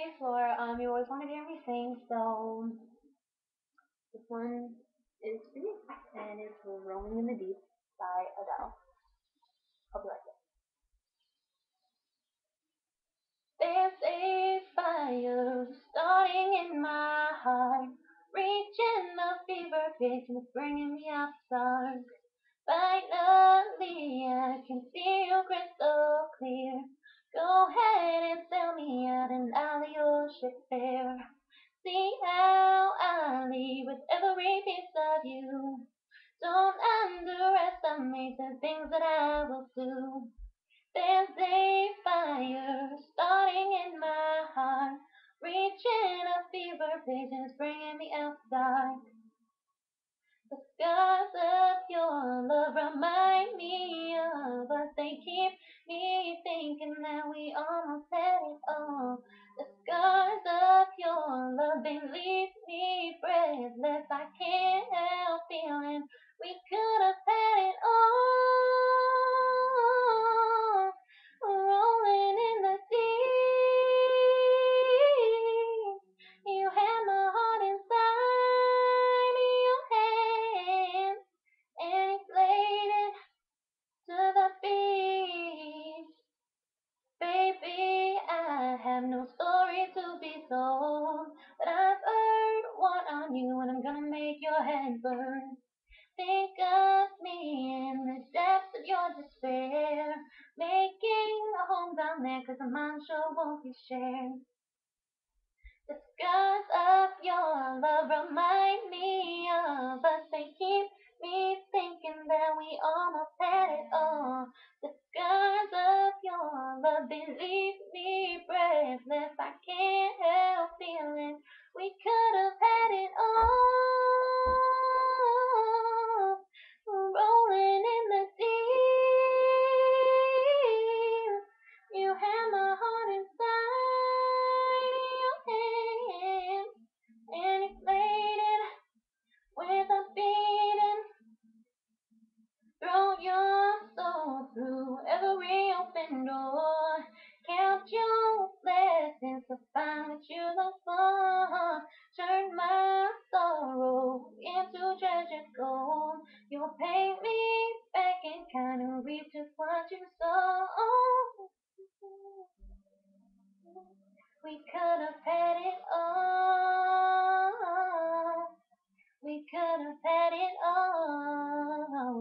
Hey Flora, you always want to hear me sing, so this one is for you, and it's "Rolling in the Deep" by Adele. Hope you like it. There's a fire starting in my heart, reaching a fever pitch and it's bringing me outside. Finally, I can see you crystal clear. Go ahead and sell me out and I'll be your ship fare. See how I leave with every piece of you. Don't underestimate the things that I will do. There's a fire starting in my heart, reaching a fever pitch and it's bringing me outside. The scars of your love remind me of us. They keep me thinking that we almost had it all. The scars of your love, they leave me breathless. I can't help feeling we could have had it all. Rolling in the deep. You had my heart inside your hand, and you played it to the beat. Baby, I have no story to be told, but I've heard one on you, and I'm gonna make your head burn. Think of me in the depths of your despair, making a home down there, 'cause mine sure won't be shared. The scars of your love remind me of us. They keep me thinking that we almost had it all. The scars of your love, they leave me breathless. I can't help feeling we could have had it all. Rolling in the deep. You had my heart inside your hand, and you played it with a beating. Throw your soul through every open door. Count your blessings to find what you look for. Turn my sorrow into treasured gold. You'll pay me back in kind and reap just what you sow. We could have had it all. We could have had it all.